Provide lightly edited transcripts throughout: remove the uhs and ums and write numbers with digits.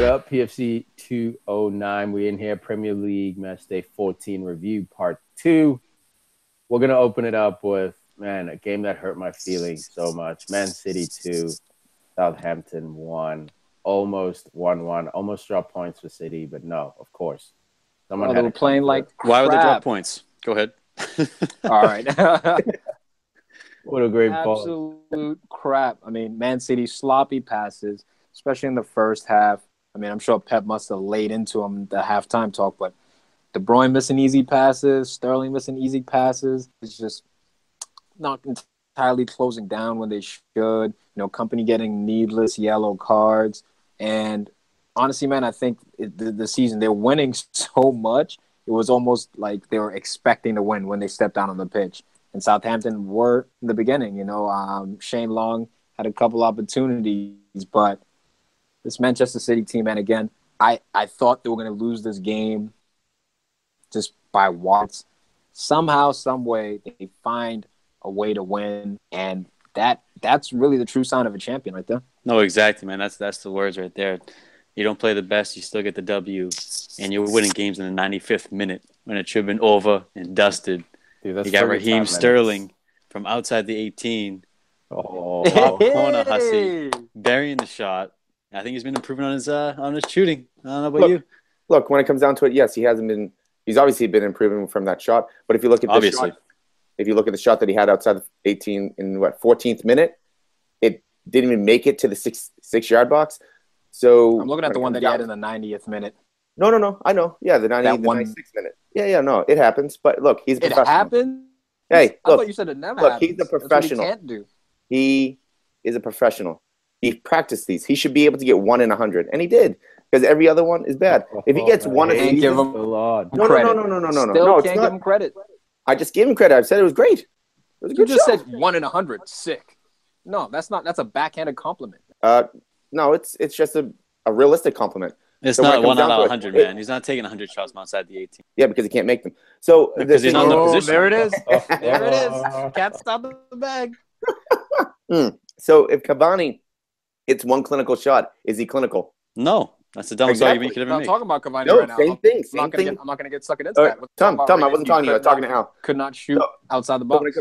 up? PFC 209. We in here. Premier League Matchday 14 review part 2. We're going to open it up with, man, a game that hurt my feelings so much. Man City 2, Southampton 1. Almost 1-1. Almost dropped points for City, but no, of course. Someone they were playing like crap. Why would they drop points? Go ahead. All right. What a great ball. Absolute crap. I mean, Man City sloppy passes, especially in the first half. I mean, I'm sure Pep must have laid into him the halftime talk, but De Bruyne missing easy passes, Sterling missing easy passes. It's just not entirely closing down when they should. You know, Company getting needless yellow cards. And honestly, man, I think the season, they're winning so much. It was almost like they were expecting to win when they stepped out on the pitch. And Southampton were in the beginning, you know. Shane Long had a couple opportunities, but this Manchester City team, and again, I thought they were going to lose this game just by watts. Somehow, some way, they find a way to win, and that's really the true sign of a champion right there. No, exactly, man. That's the words right there. You don't play the best, you still get the W, and you're winning games in the 95th minute when it should have been over and dusted. Dude, you got Raheem Sterling from outside the 18. Oh, corner Hussey, burying the shot. I think he's been improving on his shooting. I don't know about you. Look, when it comes down to it, yes, he's obviously been improving from that shot. But if you look at the shot that he had outside the 18 in 14th minute, it didn't even make it to the 6-yard box. So I'm looking at the one that he had in the 90th minute. No. I know. Yeah, the 96th minute. Yeah, no, it happens. But look, he's a professional. It happened? Hey, look. I thought you said it never happens. He's a professional. That's what he can't do. He is a professional. He practiced these. He should be able to get 1 in 100. And he did. Because every other one is bad. If he gets 1 in 100, give him credit. No. Still can't give him credit. I just gave him credit. I said it was great. It was a good You just shot. said 1 in 100. Sick. No, that's a backhanded compliment. No, it's just a realistic compliment. It's not 1 out of 100, man. He's not taking 100 shots from outside the 18. Yeah, because he can't make them. So because he's not in the position. There it is. There it is. Cat's out of the bag. So if Cavani hits 1 clinical shot, is he clinical? No. That's the dumbest argument you could ever make. I'm not talking about Cavani right now. Same thing. I'm not going to get sucked into that. Tom, I wasn't talking to you. I was talking to Al. Could not shoot outside the box.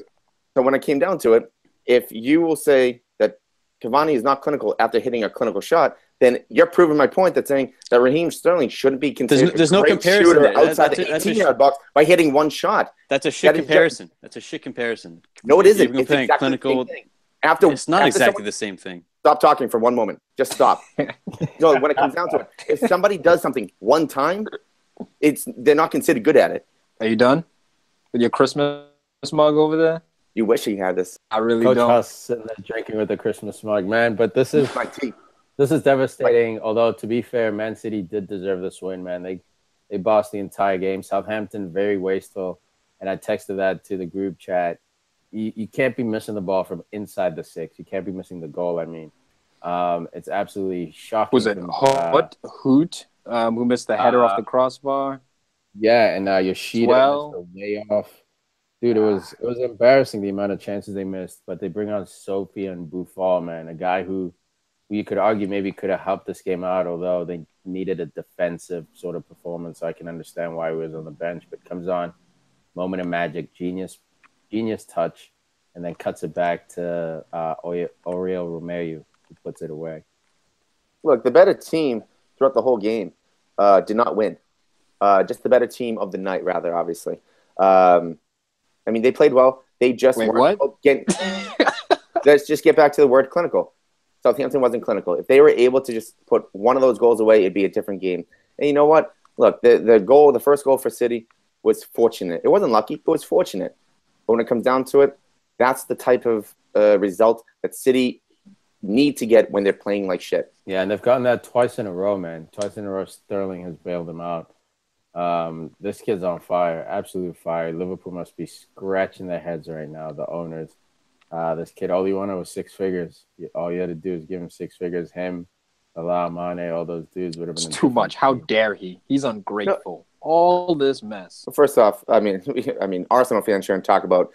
So when it came down to it, if you will say that Cavani is not clinical after hitting a clinical shot, then you're proving my point that saying that Raheem Sterling shouldn't be considered there's a no great comparison shooter there. outside the 18-yard box by hitting 1 shot. That's a shit comparison. That's a shit comparison. No, it isn't. It's exactly clinical. It's not exactly the same thing. Stop talking for 1 moment. Just stop. No, when it comes down to it, if somebody does something 1 time, they're not considered good at it. Are you done with your Christmas mug over there? You wish you had this. I really Coach don't. Huss sitting there drinking with a Christmas mug, man. But this is my tea. This is devastating. Although to be fair, Man City did deserve this win, man. They bossed the entire game. Southampton very wasteful, and I texted that to the group chat. You can't be missing the ball from inside the 6. You can't be missing the goal. I mean, it's absolutely shocking. Was it Hoot who missed the header off the crossbar? Yeah, and Yoshida missed the way off. Dude, it was embarrassing the amount of chances they missed. But they bring on Sophie and Buffon, man, a guy who you could argue maybe could have helped this game out, although they needed a defensive sort of performance. So I can understand why he was on the bench, but comes on, moment of magic, genius touch, and then cuts it back to Oriol Romeu, who puts it away. Look, the better team throughout the whole game did not win. Just the better team of the night, rather, obviously. I mean, they played well. They just weren't. Let's just get back to the word clinical. Southampton wasn't clinical. If they were able to just put 1 of those goals away, it'd be a different game. And you know what? Look, the first goal for City was fortunate. It wasn't lucky, it was fortunate. But when it comes down to it, that's the type of result that City need to get when they're playing like shit. Yeah, and they've gotten that twice in a row, man. Twice in a row, Sterling has bailed them out. This kid's on fire, absolute fire. Liverpool must be scratching their heads right now, the owners. This kid, all he wanted was 6 figures. All you had to do is give him 6 figures. Him, Salah, Mane, all those dudes would have been. It's too much. How dare he? He's ungrateful. No. All this mess. First off, I mean, Arsenal fans shouldn't talk about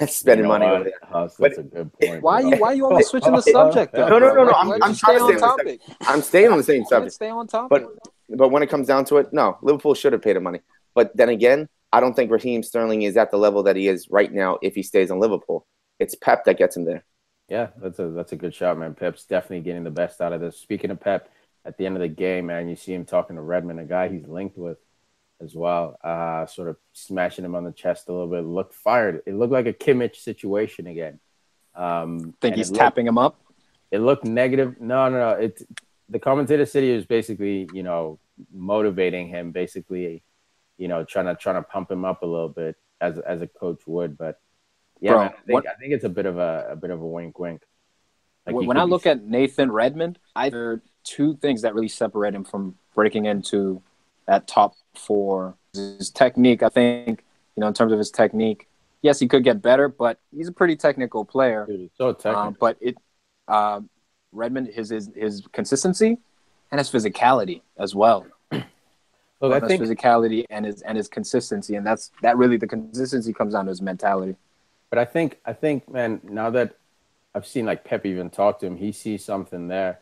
spending money over there. That's a good point. Why are you always switching the subject up? No. I'm trying to stay on topic. I'm staying on the same subject. Stay on topic. But when it comes down to it, no, Liverpool should have paid him money. But then again, I don't think Raheem Sterling is at the level that he is right now if he stays in Liverpool. It's Pep that gets him there. Yeah, that's a good shot, man. Pep's definitely getting the best out of this. Speaking of Pep, at the end of the game, man, you see him talking to Redmond, a guy he's linked with as well, sort of smashing him on the chest a little bit. Looked fired. It looked like a Kimmich situation again. Think he's tapping him up? It looked negative. No. The commentator said he was basically, motivating him, basically, trying to pump him up a little bit as a coach would. But yeah, Bro, man, I think it's a bit of a wink. Like when I look at Nathan Redmond, there are two things that really separate him from breaking into that top four. His technique, I think, in terms of his technique, yes, he could get better, but he's a pretty technical player. Dude, he's so technical. But Redmond, his consistency and his physicality as well. Look, I think physicality and his consistency, and that really the consistency comes down to his mentality. But I think, man, now that I've seen like Pep even talk to him, he sees something there.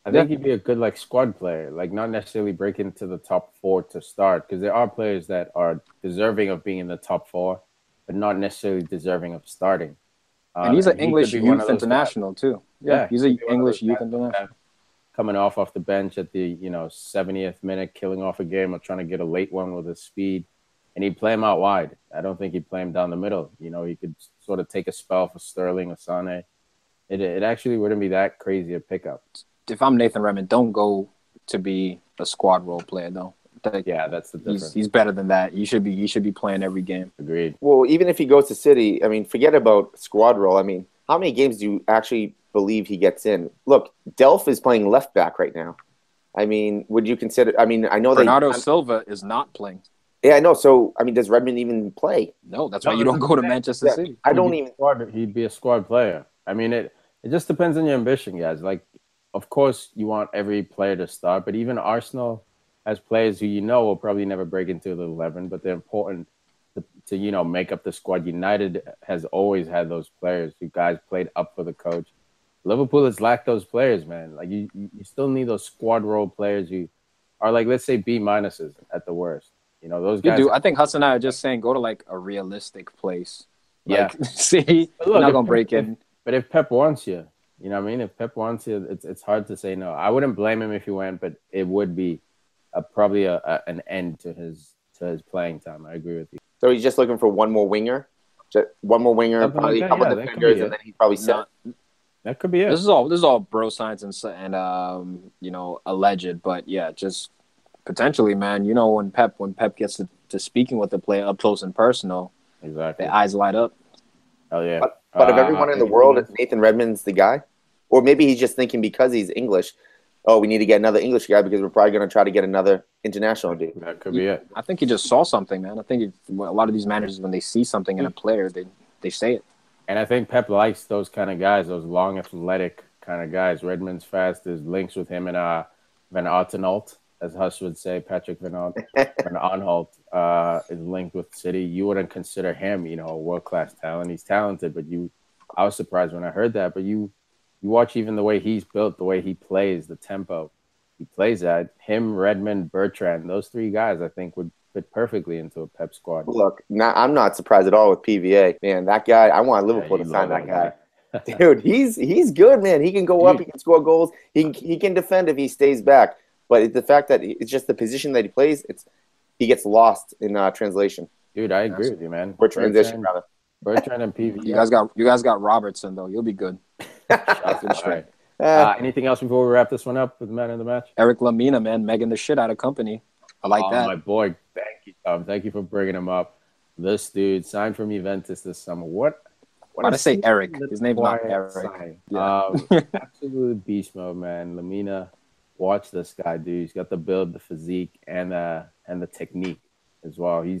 I think he'd be a good like squad player, like not necessarily break into the top four to start, because there are players that are deserving of being in the top four, but not necessarily deserving of starting. And he's an English youth international too. Yeah, he's an English youth international. Coming off the bench at the 70th minute, killing off a game or trying to get a late one with his speed, and he'd play him out wide. I don't think he'd play him down the middle. He could sort of take a spell for Sterling or Sane. It actually wouldn't be that crazy a pickup. If I'm Nathan Redmond, don't go to be a squad role player though. Yeah, that's the difference. He's better than that. You should be playing every game. Agreed. Well, even if he goes to City, I mean, forget about squad role. I mean, how many games do you actually believe he gets in? Look, Delph is playing left back right now. I mean, would you consider? I mean, I know Bernardo Silva is not playing. Yeah, I know. So, I mean, does Redmond even play? No, that's why you don't go to Manchester City. He'd be a squad player. I mean, it just depends on your ambition, guys. Like, of course, you want every player to start, but even Arsenal has players who will probably never break into the 11, but they're important to make up the squad. United has always had those players who guys played up for the coach. Liverpool has lacked those players, man. Like you still need those squad role players who are like, let's say B minuses at the worst. Those guys. You do. I think Hussey and I are just saying go to like a realistic place. Yeah. See, you're not gonna break in. But if Pep wants you, you know what I mean? If Pep wants you, it's hard to say no. I wouldn't blame him if he went, but it would be probably an end to his playing time. I agree with you. So he's just looking for one more winger, probably a couple defenders, and then he's probably set. That could be it. This is all bro science and alleged, but yeah, just potentially, man. When Pep gets to speaking with the player up close and personal, exactly, their eyes light up. Oh yeah. But of everyone in the world, Nathan Redmond's the guy, or maybe he's just thinking because he's English. Oh, we need to get another English guy because we're probably going to try to get another international dude. That could be it. I think he just saw something, man. I think a lot of these managers, when they see something in a player, they say it. And I think Pep likes those kind of guys, those long, athletic kind of guys. Redmond's fast. There's links with him and Van Artenholt, as Huss would say. Patrick Van Artenholt is linked with City. You wouldn't consider him, a world-class talent. He's talented, but I was surprised when I heard that. But you watch even the way he's built, the way he plays, the tempo he plays at. Him, Redmond, Bertrand, those three guys, I think, would fit perfectly into a Pep squad. Look, I'm not surprised at all with PVA. Man, that guy, I want Liverpool to sign that guy. Dude, he's good, man. He can go up, he can score goals, he can defend if he stays back. But the fact that it's just the position that he plays, he gets lost in translation. Dude, I agree with you, man. Or transition, rather. Bertrand and PVA. You guys got Robertson, though. You'll be good. Right. Anything else before we wrap this one up with the man of the match? Eric Lamina, man, megging the shit out of company. I like that. My boy, thank you, Tom. Thank you for bringing him up. This dude signed from Juventus this summer. Why did I say Eric? His name's not Eric. Yeah. Absolute beast mode, man. Lamina, watch this guy, dude. He's got the build, the physique, and the technique as well. I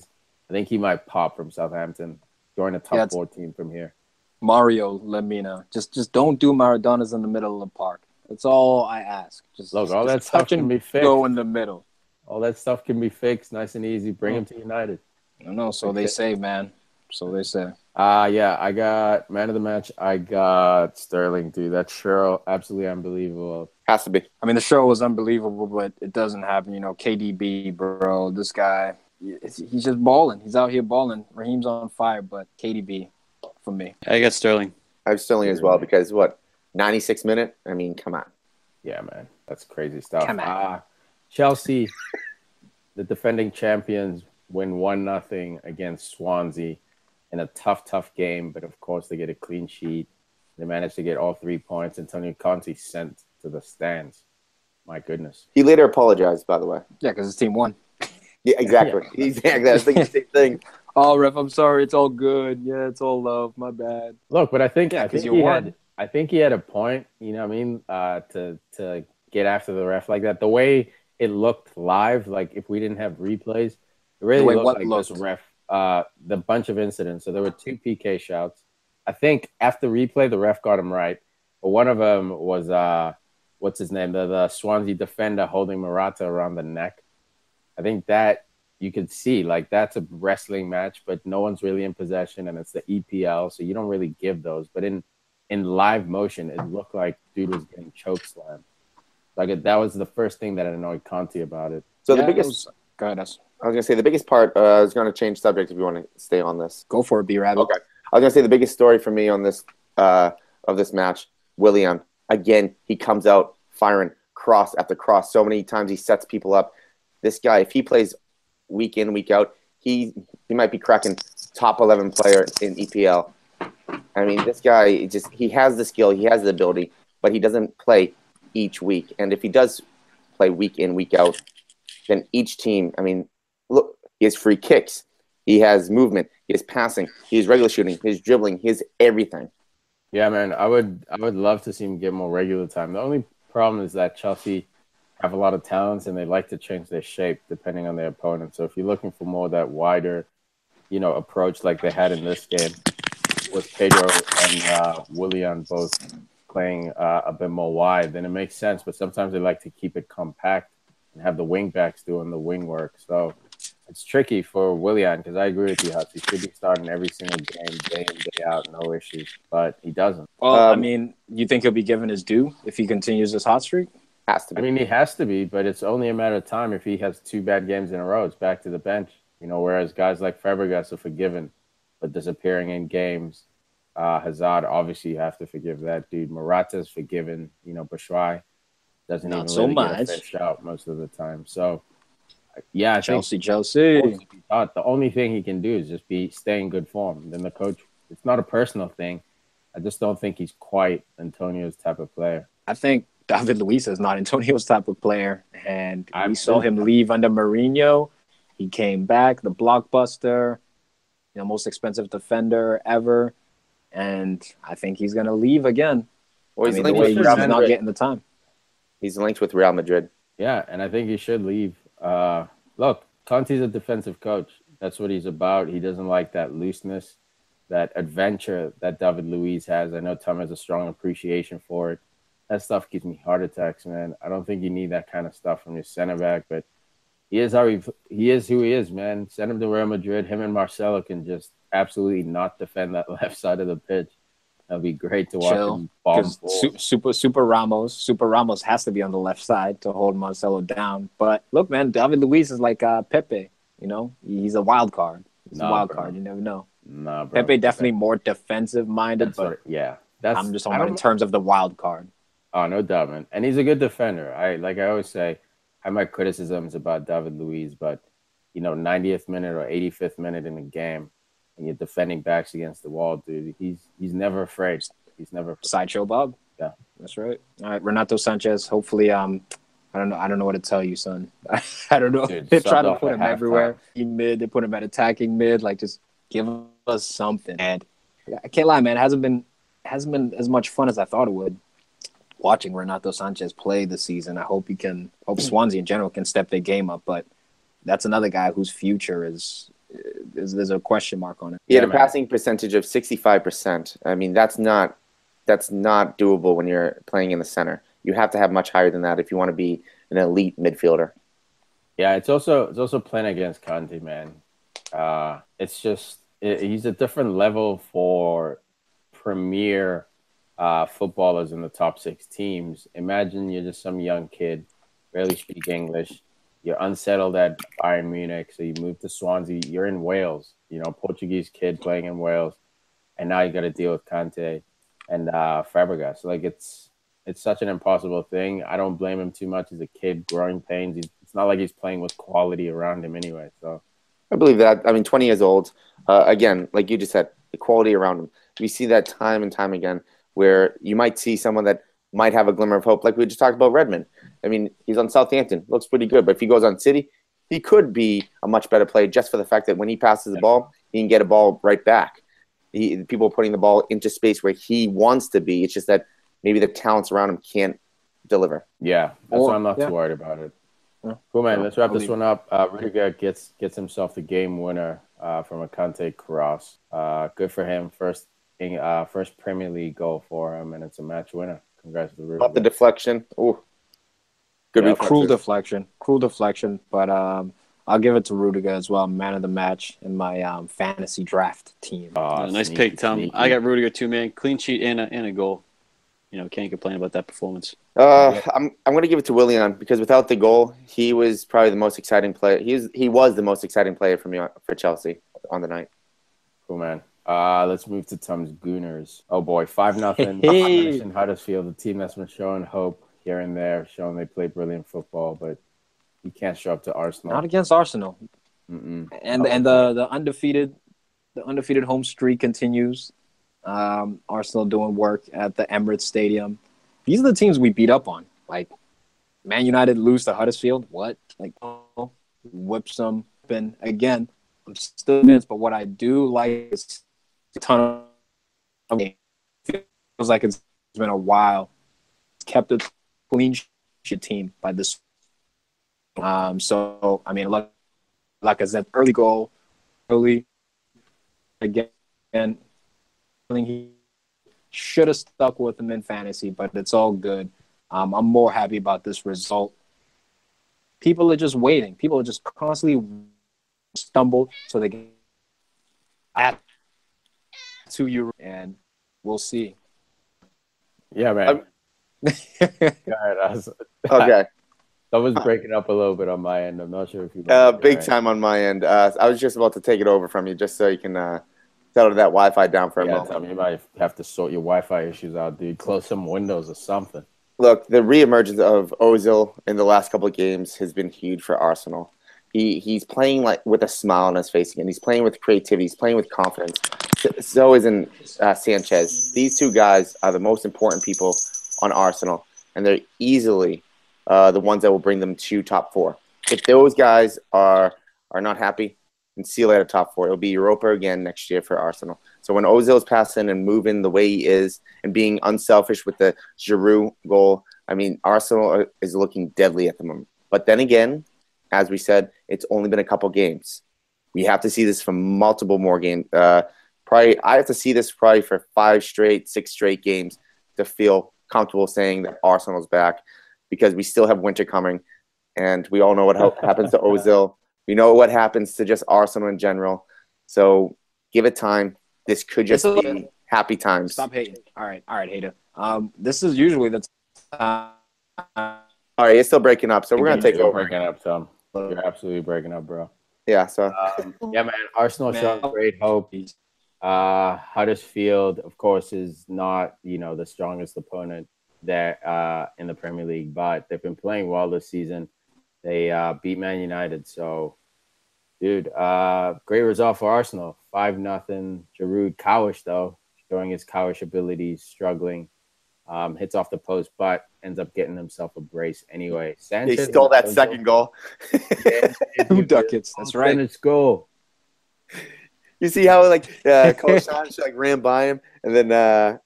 think he might pop from Southampton. Join a top 4 team from here. Mario Lamina. Just don't do Maradonas in the middle of the park. That's all I ask. All that stuff can be fixed. Go in the middle. All that stuff can be fixed, nice and easy. Bring him to United. I know. So they say, man. So they say. Yeah, I got man of the match. I got Sterling, dude. That sure absolutely unbelievable. Has to be. I mean, the show was unbelievable, but it doesn't happen. You know, KDB, bro. This guy, he's just balling. He's out here balling. Raheem's on fire, but KDB for me. I got Sterling. I have Sterling as well because 96 minute? I mean, come on. Yeah, man. That's crazy stuff. Come on. Chelsea, the defending champions, win 1-0 against Swansea in a tough game. But, of course, they get a clean sheet. They managed to get all 3 points. Antonio Conte sent to the stands. My goodness. He later apologized, by the way. Yeah, because his team won. Yeah, exactly. Yeah. Exactly. I was thinking the same thing. Oh, ref, I'm sorry. It's all good. Yeah, it's all love. My bad. Look, but I think he had a point, you know what I mean, to get after the ref like that. The way it looked live, like if we didn't have replays, it really looked like this ref, the bunch of incidents. So there were 2 PK shouts. I think after replay, the ref got him right. But one of them was, what's his name? The Swansea defender holding Morata around the neck. I think that you could see, like, that's a wrestling match, but no one's really in possession, and it's the EPL, so you don't really give those. But in live motion, it looked like dude was getting choke slammed. Like, that was the first thing that annoyed Conte about it. So the biggest... Go ahead, I was going to say the biggest part is going to change subject if you want to stay on this. Go for it, B-Rabbit. Okay. I was going to say the biggest story for me on this of this match, Willian. Again, he comes out firing cross after cross. So many times he sets people up. This guy, if he plays week in, week out, he might be cracking top 11 player in EPL. I mean, this guy, he has the skill, he has the ability, but he doesn't play each week. And if he does play week in, week out, then each team, I mean, look, he has free kicks, he has movement, he has passing, he has regular shooting, he has dribbling, he has everything. Yeah, man, I would love to see him get more regular time. The only problem is that Chelsea have a lot of talents and they like to change their shape depending on their opponent. So if you're looking for more of that wider, approach like they had in this game with Pedro and Willian both playing a bit more wide, then it makes sense. But sometimes they like to keep it compact and have the wing backs doing the wing work. So it's tricky for Willian because I agree with you, Hussey. He should be starting every single game, day in, day out, no issues. But he doesn't. Well, I mean, you think he'll be given his due if he continues this hot streak? Has to be. I mean, he has to be, but it's only a matter of time. If he has 2 bad games in a row, it's back to the bench. Whereas guys like Fabregas are forgiven, but disappearing in games. Hazard, obviously, you have to forgive that dude. Morata's forgiven. Batshuayi doesn't Not even so really much. get a fish out most of the time. So, yeah, I Chelsea. think the only thing he can do is just stay in good form. Then the coach, it's not a personal thing. I just don't think he's quite Antonio's type of player. I think David Luiz is not Antonio's type of player, and we saw him leave under Mourinho. He came back, the blockbuster, most expensive defender ever, and I think he's going to leave again. Well, the way he's not getting the time. He's linked with Real Madrid. Yeah, and I think he should leave. Look, Conte's a defensive coach. That's what he's about. He doesn't like that looseness, that adventure that David Luiz has. I know Tom has a strong appreciation for it. That stuff gives me heart attacks, man. I don't think you need that kind of stuff from your center back, but he is who he is, man. Send him to Real Madrid. Him and Marcelo can just absolutely not defend that left side of the pitch. That'd be great to watch him bomb. Super Ramos has to be on the left side to hold Marcelo down. But look, man, David Luiz is like Pepe. He's a wild card. He's a wild card. You never know. Nah, bro. Pepe definitely more defensive minded, but I'm just talking about in terms of the wild card. Oh, no doubt, man. And he's a good defender. I always say, I have my criticisms about David Luiz, but 90th minute or 85th minute in the game, and you're defending backs against the wall, dude. He's never afraid. He's never afraid. Sideshow Bob. Yeah, that's right. All right, Renato Sanchez. Hopefully, I don't know what to tell you, son. I don't know. Dude, they try to put him everywhere. They put him at attacking mid. Like, just give us something. And I can't lie, man. It hasn't been as much fun as I thought it would. Watching Renato Sanchez play this season, I hope Swansea in general can step their game up. But that's another guy whose future is there's a question mark on it. He had a passing percentage of 65%. I mean, that's not doable when you're playing in the center. You have to have much higher than that if you want to be an elite midfielder. Yeah, it's also playing against Conte, man. It's he's a different level for premier footballers in the top 6 teams. Imagine you're just some young kid, barely speak English. You're unsettled at Bayern Munich, so you move to Swansea. You're in Wales, Portuguese kid playing in Wales, and now you got to deal with Kante and Fabregas. Like it's such an impossible thing. I don't blame him too much. He's a kid, growing pains. It's not like he's playing with quality around him anyway. So I believe that. I mean, 20 years old. Again, like you just said, the quality around him. We see that time and time again, where you might see someone that might have a glimmer of hope, like we just talked about Redmond. I mean, he's on Southampton, looks pretty good, but if he goes on City, he could be a much better player just for the fact that when he passes the ball, he can get a ball right back. People are putting the ball into space where he wants to be. It's just that maybe the talents around him can't deliver. Yeah, that's why I'm not too worried about it. Yeah. Cool, man. Let's wrap this one up. Rudiger gets himself the game winner from a Kante cross. Good for him. First Premier League goal for him, and it's a match winner. Congrats to Rudiger. Off the deflection. Ooh. Good cruel deflection. But I'll give it to Rudiger as well, man of the match in my fantasy draft team. Nice pick, Tom. I got Rudiger too, man. Clean sheet and a goal. Can't complain about that performance. I'm going to give it to Willian because without the goal, he was probably the most exciting player. He was the most exciting player for me for Chelsea on the night. Cool, man. Let's move to Tom's Gooners. Oh boy, 5-0 in Huddersfield, the team that's been showing hope here and there, showing they play brilliant football, but you can't show up to Arsenal. Not against Arsenal. Mm-mm. And the undefeated home streak continues. Arsenal doing work at the Emirates Stadium. These are the teams we beat up on. Like Man United lose to Huddersfield. What? Like whips them. And again, I'm still convinced, but what I do like is a ton of games. Feels like it's been a while. It's kept a clean sheet team by this. So I mean, like I said, early goal, early again. I think he should have stuck with him in fantasy, but it's all good. I'm more happy about this result. People are just waiting. People are just constantly stumble so they get at €2, and we'll see. Yeah, man. Okay. That was breaking up a little bit on my end. I'm not sure if you. Big time on my end. I was just about to take it over from you, just so you can settle that Wi-Fi down for a moment. Tom, you might have to sort your Wi-Fi issues out, dude. Close some windows or something. Look, the reemergence of Ozil in the last couple of games has been huge for Arsenal. He's playing like with a smile on his face again. He's playing with creativity. He's playing with confidence. So isn't Sanchez. These two guys are the most important people on Arsenal, and they're easily the ones that will bring them to top 4. If those guys are not happy, and see you later top 4. It'll be Europa again next year for Arsenal. So when Ozil's passing and moving the way he is and being unselfish with the Giroud goal, I mean, Arsenal is looking deadly at the moment. But then again, as we said, it's only been a couple games. We have to see this for multiple more games. I have to see this probably for 6 straight games to feel comfortable saying that Arsenal's back, because we still have winter coming, and we all know what happens to Ozil. We know what happens to just Arsenal in general. So give it time. This could just be happy times. Stop hating. All right, hater. This is usually the time. All right, it's still breaking up, so we're going to take over. Breaking up, Tom. You're absolutely breaking up, bro. Yeah, so. Yeah, man. Arsenal showing great hope. Huddersfield, of course, is not, the strongest opponent there in the Premier League, but they've been playing well this season. They beat Man United. So, dude, great result for Arsenal. 5-0. Giroud, cowish, though, showing his cowish abilities, struggling. Hits off the post, but ends up getting himself a brace anyway. Sanchez, he stole that second goal. 2 ducats. That's right. It's goal. You see how Kolasinac ran by him, and then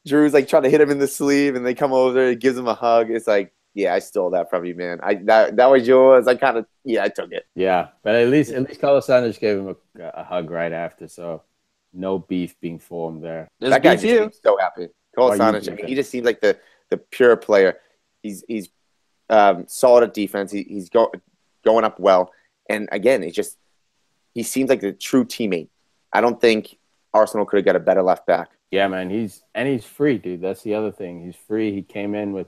Giroud's trying to hit him in the sleeve, and they come over, he gives him a hug. It's like, yeah, I stole that from you, man. That was yours. I took it. Yeah, but at least Kolasinac gave him a hug right after, so no beef being formed there. That guy just seems so happy. Kolasinac, he just seems like the pure player. He's solid at defense. He's going up well, and again, he seems like the true teammate. I don't think Arsenal could have got a better left back. Yeah, man. He's free, dude. That's the other thing. He's free. He came in with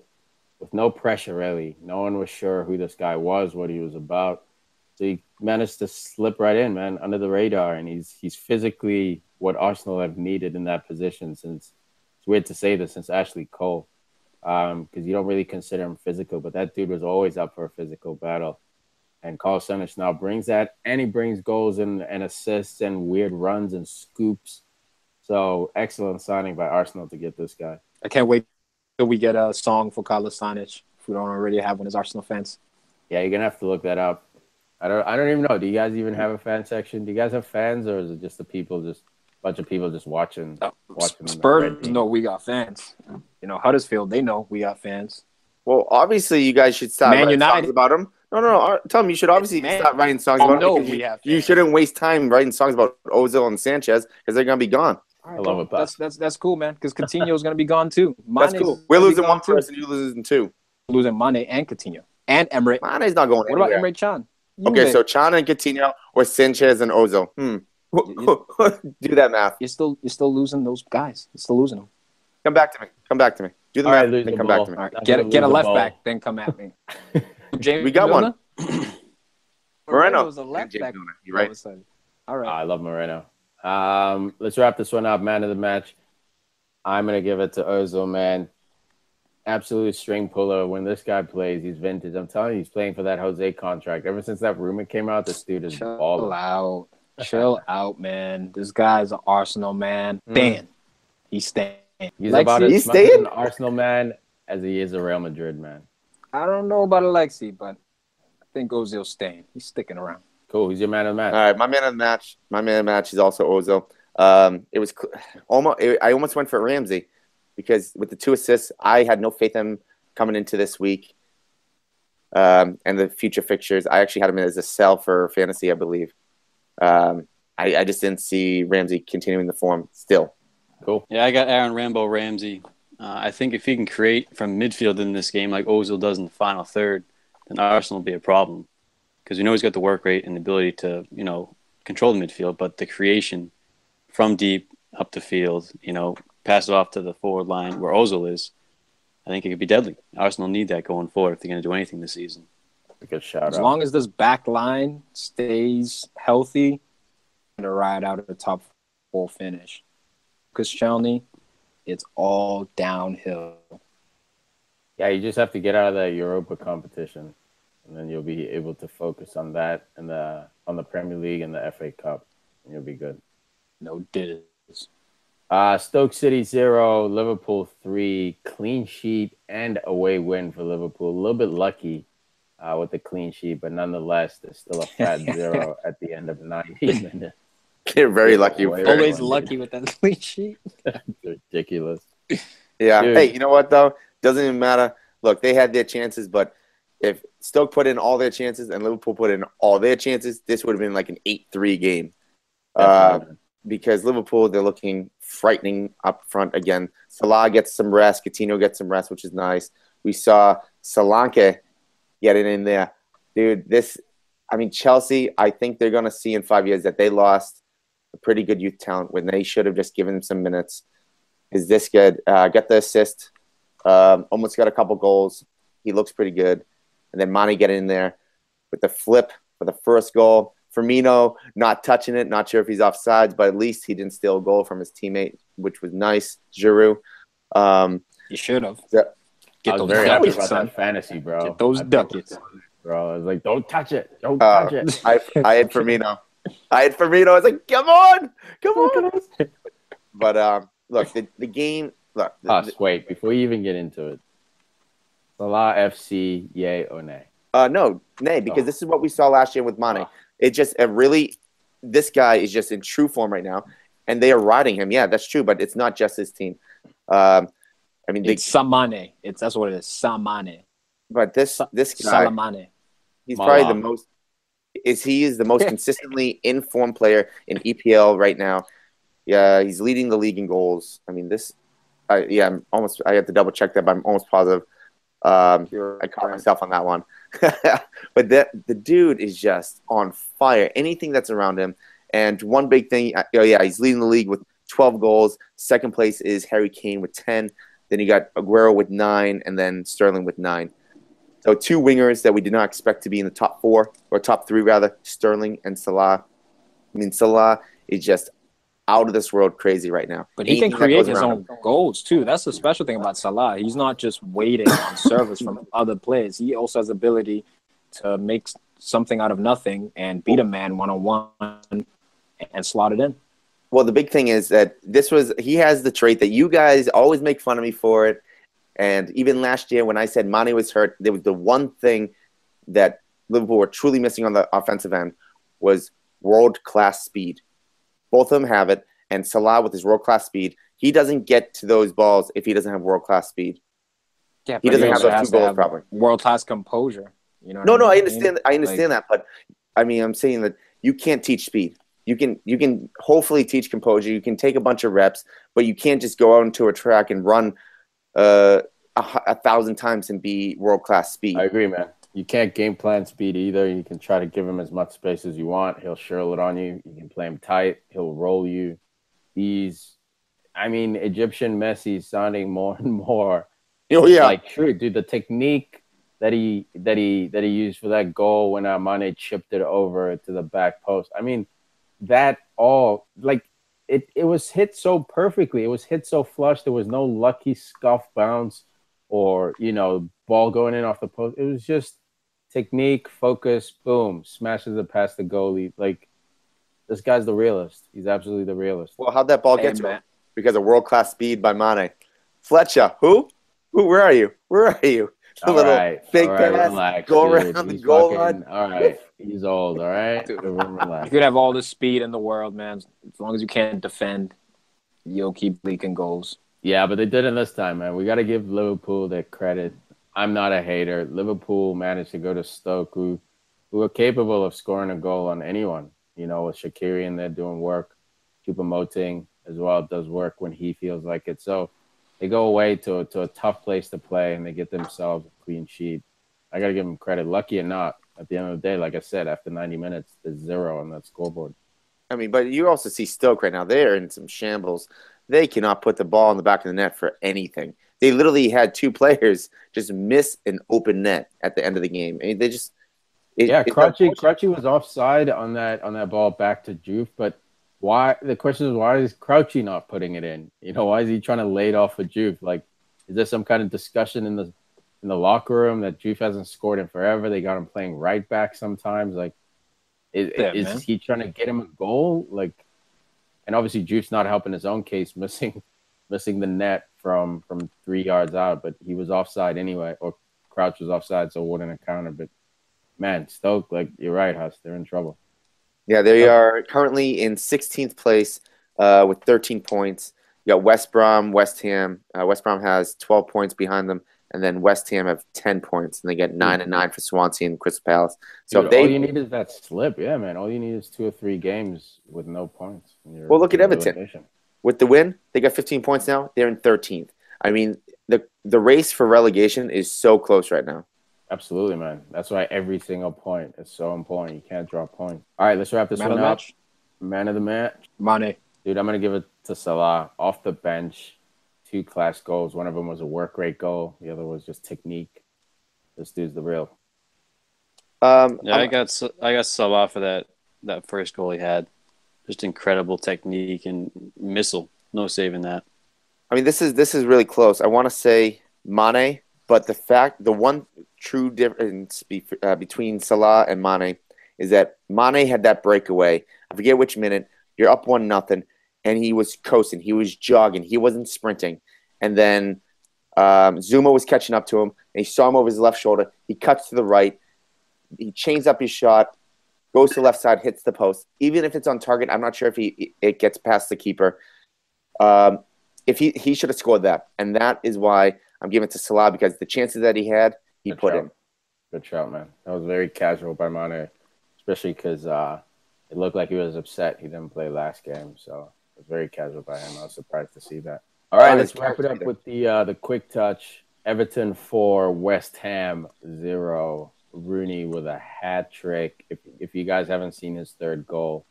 no pressure, really. No one was sure who this guy was, what he was about. So he managed to slip right in, man, under the radar. And he's physically what Arsenal have needed in that position since, it's weird to say this, since Ashley Cole. Because you don't really consider him physical, but that dude was always up for a physical battle. And Carl Sonic now brings that, and he brings goals and assists and weird runs and scoops. So excellent signing by Arsenal to get this guy. I can't wait till we get a song for Carlos Sonic if we don't already have one as Arsenal fans. Yeah, you're gonna have to look that up. I don't even know. Do you guys even have a fan section? Do you guys have fans, or is it just a bunch of people just watching? Spurs know we got fans. You know, Huddersfield, they know we got fans. Well, obviously, you guys should stop writing songs about them. No. Tell them you should obviously stop writing songs about them. You shouldn't waste time writing songs about Ozil and Sanchez because they're gonna be gone. Right, I love it. That's cool, man. Because Coutinho's gonna be gone too. That's cool. We're losing one person. You're losing two. Losing Mane and Coutinho and Emre. Mane's not going anywhere. What about Emre Can? Okay, so Can and Coutinho or Sanchez and Ozil. Do that math. You're still losing those guys. You're still losing them. Come back to me. Do the math and come back to me. Right, get a left back, then come at me. James we got one. Moreno was a left back. You're right. All right. I love Moreno. Let's wrap this one up. Man of the match. I'm gonna give it to Ozil, man. Absolute string puller. When this guy plays, he's vintage. I'm telling you, he's playing for that Jose contract. Ever since that rumor came out, this dude is balling. Chill out, man. This guy's an Arsenal man. He's staying. He's about as much an Arsenal man as he is a Real Madrid man. I don't know about Alexi, but I think Ozil's staying. He's sticking around. Cool. Who's your man of the match? All right, my man of the match is also Ozil. It was almost. I almost went for Ramsey because with the 2 assists, I had no faith in him coming into this week and the future fixtures. I actually had him as a sell for fantasy, I believe. I just didn't see Ramsey continuing the form still. Cool. Yeah, I got Aaron Ramsey. I think if he can create from midfield in this game like Ozil does in the final third, then Arsenal will be a problem. Because we know he's got the work rate and the ability to, control the midfield, but the creation from deep up the field, pass it off to the forward line where Ozil is, I think it could be deadly. Arsenal need that going forward if they're going to do anything this season. A good shout as long as this back line stays healthy, and to ride out at the top 4 finish. Because Chelsea, it's all downhill. Yeah, you just have to get out of that Europa competition, and then you'll be able to focus on that and on the Premier League and the FA Cup, and you'll be good. No diz. Stoke City 0, Liverpool 3, clean sheet and away win for Liverpool. A little bit lucky with the clean sheet, but nonetheless, there's still a fat 0 at the end of 90 minutes. They're very lucky. Always lucky with that clean sheet. Ridiculous. Yeah. Dude. Hey, you know what, though? Doesn't even matter. Look, they had their chances, but if Stoke put in all their chances and Liverpool put in all their chances, this would have been like an 8-3 game. Because Liverpool, they're looking frightening up front again. Salah gets some rest. Coutinho gets some rest, which is nice. We saw Solanke getting in there. Dude, Chelsea, I think they're going to see in 5 years that they lost a pretty good youth talent when they should have just given him some minutes. Is this good? Got the assist. Almost got a couple goals. He looks pretty good. And then Mane getting in there with the flip for the first goal. Firmino not touching it. Not sure if he's offsides, but at least he didn't steal a goal from his teammate, which was nice. Giroud. You should have. I was very happy about that fantasy, bro. Get those ducats. Bro, I was like, don't touch it. Don't touch it. I had Firmino. I was like, come on. But look, the game. Look. Wait, before you even get into it, Salah FC, yay or nay? No, nay, because this is what we saw last year with Mane. It just this guy is just in true form right now, and they are riding him. Yeah, that's true, but it's not just his team. It's Samane. That's what it is. Samane. But this guy, Salamane. He's probably the most. He is the most consistently in-form player in EPL right now. Yeah, he's leading the league in goals. I have to double check that, but I'm almost positive. I caught myself on that one. But the dude is just on fire. Anything that's around him. And one big thing, he's leading the league with 12 goals. Second place is Harry Kane with 10. Then you got Aguero with 9, and then Sterling with 9. So 2 wingers that we did not expect to be in the top 4, or top 3 rather, Sterling and Salah. I mean, Salah is just out of this world crazy right now. But he can create his own goals too. That's the special thing about Salah. He's not just waiting on service from other players. He also has the ability to make something out of nothing and beat a man one-on-one and slot it in. Well, the big thing is that he has the trait that you guys always make fun of me for it. And even last year when I said Mane was hurt, there was the one thing that Liverpool were truly missing on the offensive end was world-class speed. Both of them have it, and Salah with his world-class speed, he doesn't get to those balls if he doesn't have world-class speed. Yeah, he doesn't have those 2 goals probably. World-class composure. You know no, I understand. I understand that, but I mean, I'm saying that you can't teach speed. You can hopefully teach composure. You can take a bunch of reps, but you can't just go out into a track and run 1,000 times and be world-class speed. I agree, man. You can't game plan speed either. You can try to give him as much space as you want. He'll shurl it on you. You can play him tight. He'll roll you. Egyptian Messi sounding more and more. Oh yeah, like true, dude. The technique that he used for that goal when Mane chipped it over to the back post. I mean, that all like it was hit so perfectly. It was hit so flush. There was no lucky scuff bounce or ball going in off the post. It was just technique, focus, boom, smashes it past the goalie. Like, this guy's the realist. He's absolutely the realist. Well, how'd that ball get to him? Because of world-class speed by Mane. Fletcher, who? Where are you? A little fake pass, relax, go dude. around the goal line. All right, he's old, all right? Relax. You could have all the speed in the world, man. As long as you can't defend, you'll keep leaking goals. Yeah, but they didn't this time, man. We got to give Liverpool their credit. I'm not a hater. Liverpool managed to go to Stoke, who are capable of scoring a goal on anyone. With Shaqiri in there doing work. Choupo-Moting as well does work when he feels like it. So they go away to a tough place to play, and they get themselves a clean sheet. I got to give them credit. Lucky or not, at the end of the day, like I said, after 90 minutes, there's 0 on that scoreboard. I mean, but you also see Stoke right now. They're in some shambles. They cannot put the ball in the back of the net for anything. They literally had 2 players just miss an open net at the end of the game. I mean, they just Crouchy was offside on that ball back to Juve, but why? The question is, why is Crouchy not putting it in? Why is he trying to lay it off for Juve? Like, is there some kind of discussion in the locker room that Juve hasn't scored in forever? They got him playing right back sometimes. Like, is he trying to get him a goal? Like, and obviously Juve's not helping his own case, missing the net from 3 yards out, but he was offside anyway, or Crouch was offside, so it wouldn't have counted. But man, Stoke, like, you're right, Huss, they're in trouble. Yeah, they are currently in 16th place with 13 points. You got West Brom, West Ham. West Brom has 12 points behind them, and then West Ham have 10 points, and they get 9 and 9 for Swansea and Crystal Palace. So all you need is that slip. Yeah, man. All you need is 2 or 3 games with no points. Well, look at Everton. With the win, they got 15 points now. They're in 13th. I mean, the race for relegation is so close right now. Absolutely, man. That's why every single point is so important. You can't drop points. All right, let's wrap this one up. Man of the match. Mane. Dude, I'm going to give it to Salah. Off the bench, 2 class goals. One of them was a work rate goal. The other was just technique. This dude's the real. I got Salah for that first goal he had. Just incredible technique and missile. No saving that. I mean, this is really close. I want to say Mane, but the one true difference between Salah and Mane is that Mane had that breakaway. I forget which minute. You're up 1-0, and he was coasting. He was jogging. He wasn't sprinting. And then Zuma was catching up to him, and he saw him over his left shoulder. He cuts to the right. He chains up his shot, goes to the left side, hits the post. Even if it's on target, I'm not sure if it gets past the keeper. If he should have scored that, and that is why I'm giving it to Salah, because the chances that he had, he put in. Good shout, man. That was very casual by Mane, especially because it looked like he was upset he didn't play last game. So it was very casual by him. I was surprised to see that. All right, let's wrap it up with the quick touch. Everton 4, West Ham 0. Rooney with a hat trick. If you guys haven't seen his third goal,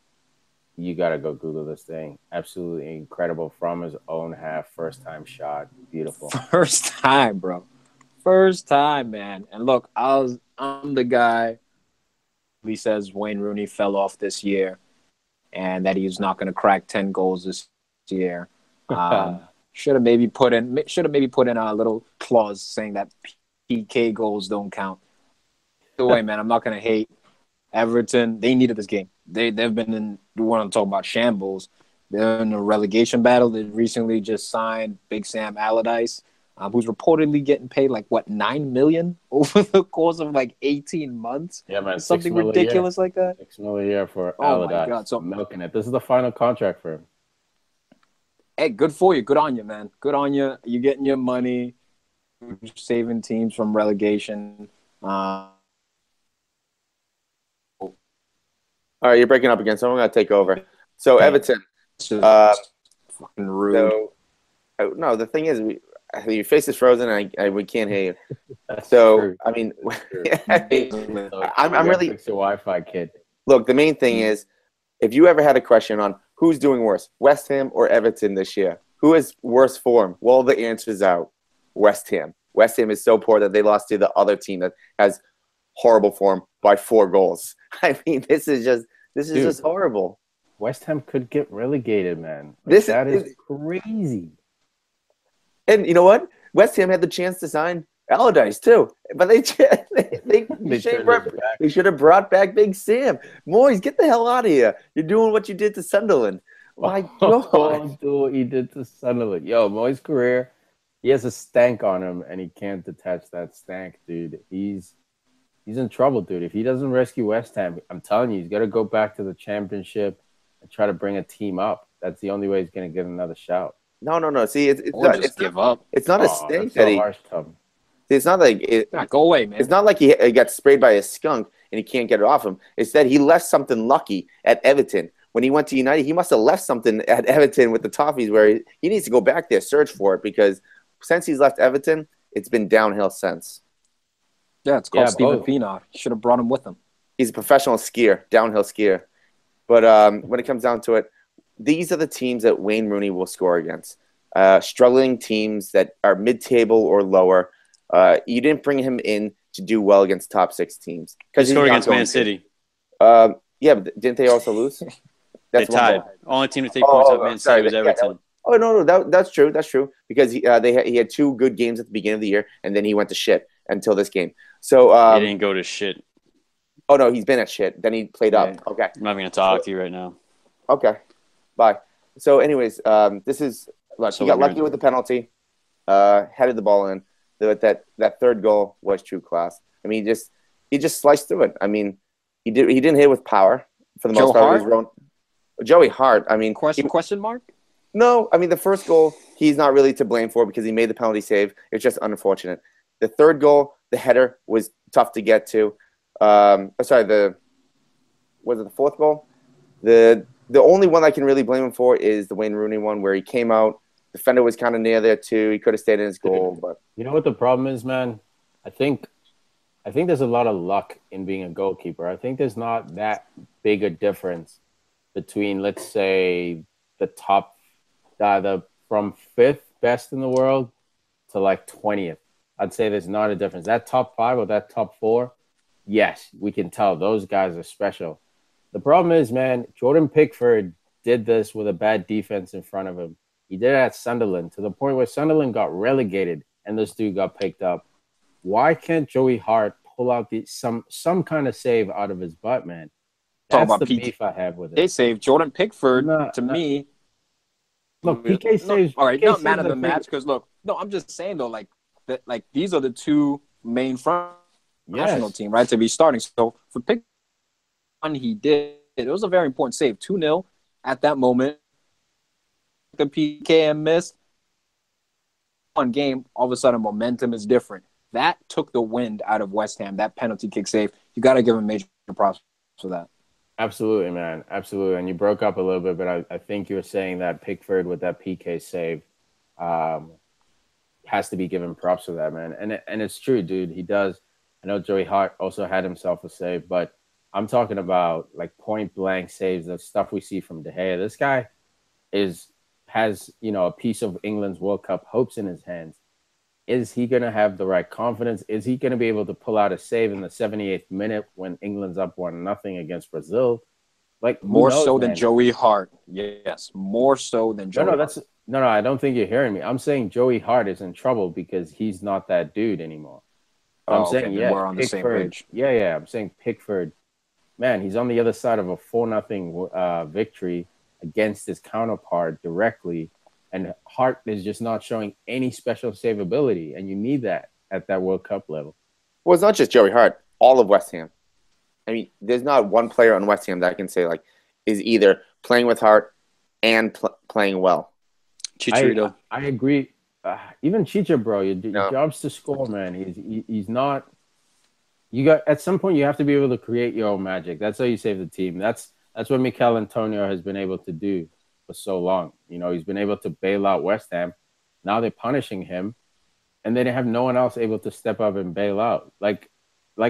You got to go Google this thing. Absolutely incredible from his own half. First time shot. Beautiful. First time, bro. First time, man. And look, I'm the guy who says Wayne Rooney fell off this year and that he's not going to crack 10 goals this year. Should have maybe put in a little clause saying that PK goals don't count. Either way, man, I'm not going to hate Everton. They needed this game. They've been in, we want to talk about shambles. They're in a relegation battle. They recently just signed Big Sam Allardyce, who's reportedly getting paid like $9 million over the course of like 18 months. Yeah, man, something ridiculous like that. $6 million a year for Allardyce. My God, so milking it. This is the final contract for him. Hey, good for you. Good on you, man. Good on you. You're getting your money, saving teams from relegation. All right, you're breaking up again, so I'm going to take over. So, Everton. Fucking rude. So, no, the thing is, your face is frozen, and we can't hear you. So, true. I mean, I'm really... Fix your Wi-Fi, kid. Look, the main thing is, if you ever had a question on who's doing worse, West Ham or Everton this year, who is worse form? Well, the answer's out. West Ham. West Ham is so poor that they lost to the other team that has horrible form by 4 goals. I mean, this is just horrible. West Ham could get relegated, man. That is crazy. And you know what? West Ham had the chance to sign Allardyce too, but they should have brought back Big Sam. Moyes, get the hell out of here! You're doing what you did to Sunderland. My God, do what he did to Sunderland. Yo, Moyes' career, he has a stank on him, and he can't detach that stank, dude. He's in trouble, dude. If he doesn't rescue West Ham, I'm telling you, he's got to go back to the Championship and try to bring a team up. That's the only way he's going to get another shout. No. See, it's give up. It's not a stink that he. It's not like it. Go away, man. It's not like he got sprayed by a skunk and he can't get it off him. It's that he left something lucky at Everton. When he went to United, he must have left something at Everton with the Toffees where he needs to go back there, search for it, because since he's left Everton, it's been downhill since. Yeah, it's called Steven Pienaar. Should have brought him with him. He's a professional skier, downhill skier. But when it comes down to it, these are the teams that Wayne Rooney will score against. Struggling teams that are mid-table or lower. You didn't bring him in to do well against top 6 teams. He scored against Man City. Yeah, but didn't they also lose? They tied. Only team to take points off Man City was Everton. That's true. That's true. Because he had 2 good games at the beginning of the year, and then he went to shit until this game. So he didn't go to shit. Oh, no, he's been at shit. Then he played up. Okay. I'm not going to talk to you right now. Okay. Bye. So, anyways, this is – look, he got lucky with the penalty, headed the ball in. That third goal was true class. I mean, he just sliced through it. I mean, he didn't hit with power for the most part. Joey Hart. I mean, question mark? No, I mean the first goal he's not really to blame for because he made the penalty save. It's just unfortunate. The third goal, the header was tough to get to. Was it the fourth goal? The only one I can really blame him for is the Wayne Rooney one where he came out. Defender was kind of near there too. He could have stayed in his goal, but you know what the problem is, man? I think there's a lot of luck in being a goalkeeper. I think there's not that big a difference between, let's say, the top, from 5th best in the world to like 20th. I'd say there's not a difference. That top 5 or that top 4, yes, we can tell those guys are special. The problem is, man, Jordan Pickford did this with a bad defense in front of him. He did it at Sunderland to the point where Sunderland got relegated and this dude got picked up. Why can't Joey Hart pull out some kind of save out of his butt, man? That's the beef I have with it. They saved Jordan Pickford me. Look, PK saves. All right, not man of the match because I'm just saying though, like these are the 2 main front national team, right, to be starting. So for Pickford, he did. It was a very important save, 2-0 at that moment. The PK and missed one game. All of a sudden, momentum is different. That took the wind out of West Ham. That penalty kick save. You got to give him major props for that. Absolutely, man. Absolutely. And you broke up a little bit, but I think you were saying that Pickford with that PK save has to be given props for that, man. And it's true, dude. He does. I know Joey Hart also had himself a save, but I'm talking about like point blank saves, the stuff we see from De Gea. This guy has a piece of England's World Cup hopes in his hands. Is he going to have the right confidence? Is he going to be able to pull out a save in the 78th minute when England's up 1-0 against Brazil? Like more so than Joey Hart. Yes, more so than Joey. No, I don't think you're hearing me. I'm saying Joey Hart is in trouble because he's not that dude anymore. I'm saying, yeah, we're on the same page. Yeah. I'm saying Pickford, man, he's on the other side of a 4-0 victory against his counterpart directly. And Hart is just not showing any special save ability. And you need that at that World Cup level. Well, it's not just Joey Hart. All of West Ham. I mean, there's not one player on West Ham that I can say like is either playing with heart and playing well. Chicharito. I agree. Even Chicha, bro, your job's to score, man. He's not. You got at some point you have to be able to create your own magic. That's how you save the team. That's what Mikel Antonio has been able to do for so long. He's been able to bail out West Ham. Now they're punishing him, and they have no one else able to step up and bail out. Like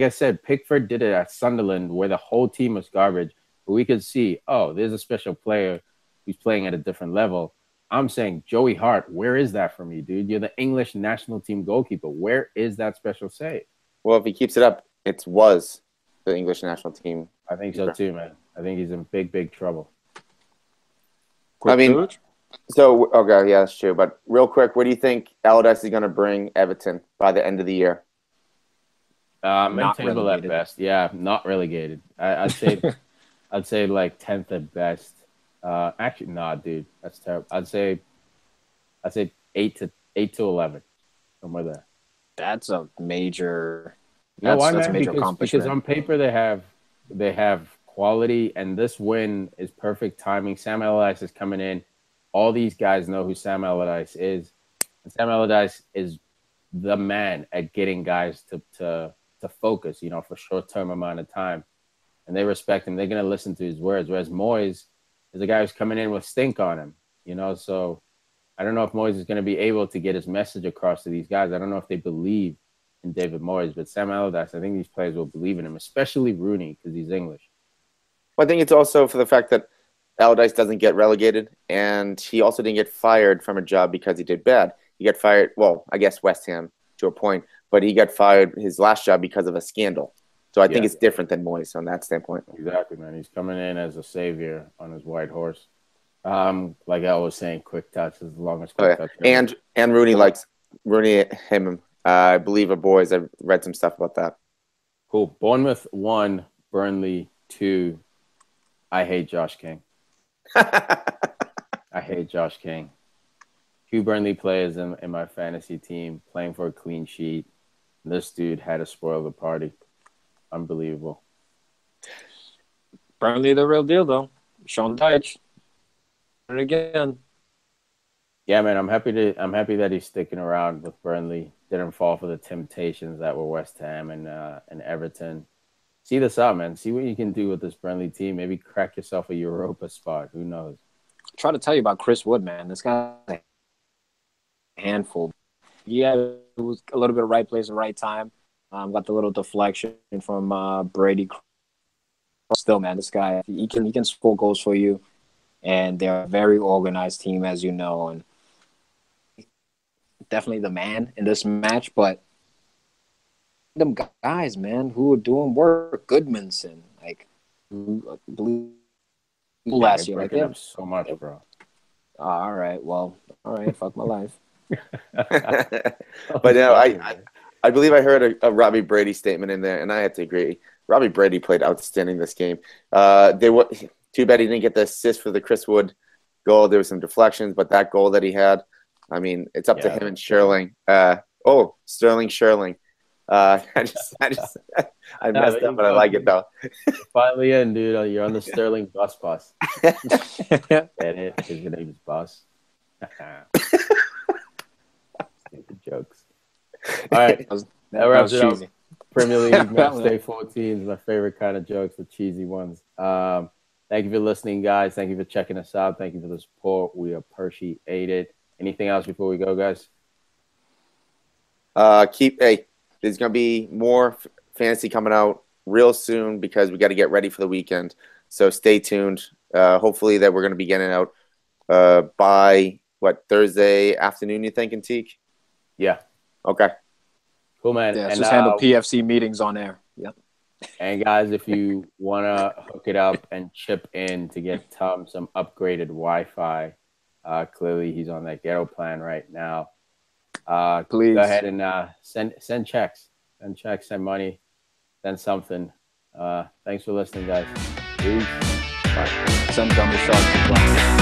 I said, Pickford did it at Sunderland where the whole team was garbage, but we could see, there's a special player who's playing at a different level. I'm saying, Joey Hart, where is that for me, dude? You're the English national team goalkeeper. Where is that special save? Well, if he keeps it up, it was the English national team. I think so too, man. I think he's in big, big trouble. Okay, yeah, that's true. But real quick, what do you think Allardyce is going to bring Everton by the end of the year? Mid-table at best. Yeah, not relegated. I'd say like 10th at best. Actually, nah, dude, that's terrible. I'd say 8 to 11, somewhere there. That's a major. That's a major accomplishment. Because on paper they have quality, and this win is perfect timing. Sam Allardyce is coming in. All these guys know who Sam Allardyce is, and Sam Allardyce is the man at getting guys to focus, for short-term amount of time, and they respect him. They're gonna listen to his words. Whereas Moyes is a guy who's coming in with stink on him, So I don't know if Moyes is going to be able to get his message across to these guys. I don't know if they believe in David Moyes, but Sam Allardyce, I think these players will believe in him, especially Rooney because he's English. Well, I think it's also for the fact that Allardyce doesn't get relegated, and he also didn't get fired from a job because he did bad. He got fired, well, I guess West Ham to a point, but he got fired his last job because of a scandal. So I think it's different than Moyes on that standpoint. Exactly, man. He's coming in as a savior on his white horse. Like I was saying, QuickTouch is the longest QuickTouch. And Rooney likes him. I believe boys. I've read some stuff about that. Cool. Bournemouth 1, Burnley 2. I hate Josh King. I hate Josh King. 2 Burnley players in my fantasy team playing for a clean sheet. This dude had to spoil the party. Unbelievable. Burnley the real deal, though. Sean Dyche. And again. Yeah, man, I'm happy that he's sticking around with Burnley. Didn't fall for the temptations that were West Ham and Everton. See this out, man. See what you can do with this Burnley team. Maybe crack yourself a Europa spot. Who knows? I try to tell you about Chris Wood, man. This guy's a handful. Yeah, it was a little bit of right place at right time. Got the little deflection from Brady. Still, man, this guy, he can score goals for you. And they're a very organized team, as you know. And definitely the man in this match. But them guys, man, who are doing work. Goodmanson, blue last year. Right there. So much, bro. All right. Well, all right. Fuck my life. But no, I believe I heard a Robbie Brady statement in there, and I had to agree. Robbie Brady played outstanding this game. Too bad he didn't get the assist for the Chris Wood goal. There were some deflections, but that goal that he had, I mean, it's up to him and Shurling. Sterling Shurling. I messed up, but I like it though. Finally in, dude. You're on the Sterling bus. Get it? Because your name is Bus. Stupid jokes. All right. That wraps it up. Premier League Matchday 14 is my favorite kind of jokes, the cheesy ones. Thank you for listening, guys. Thank you for checking us out. Thank you for the support. We appreciate it. Anything else before we go, guys? There's going to be more fantasy coming out real soon because we got to get ready for the weekend. So stay tuned. Hopefully that we're going to be getting out by Thursday afternoon. You thinking, Tiki? Yeah. Okay. Cool, man. Yeah, and just handle PFC meetings on air. Yep. And guys, if you want to hook it up and chip in to get Tom some upgraded Wi-Fi, clearly he's on that ghetto plan right now. Please go ahead and send checks, send money, send something. Thanks for listening, guys. Peace. Bye. Send dummy shots.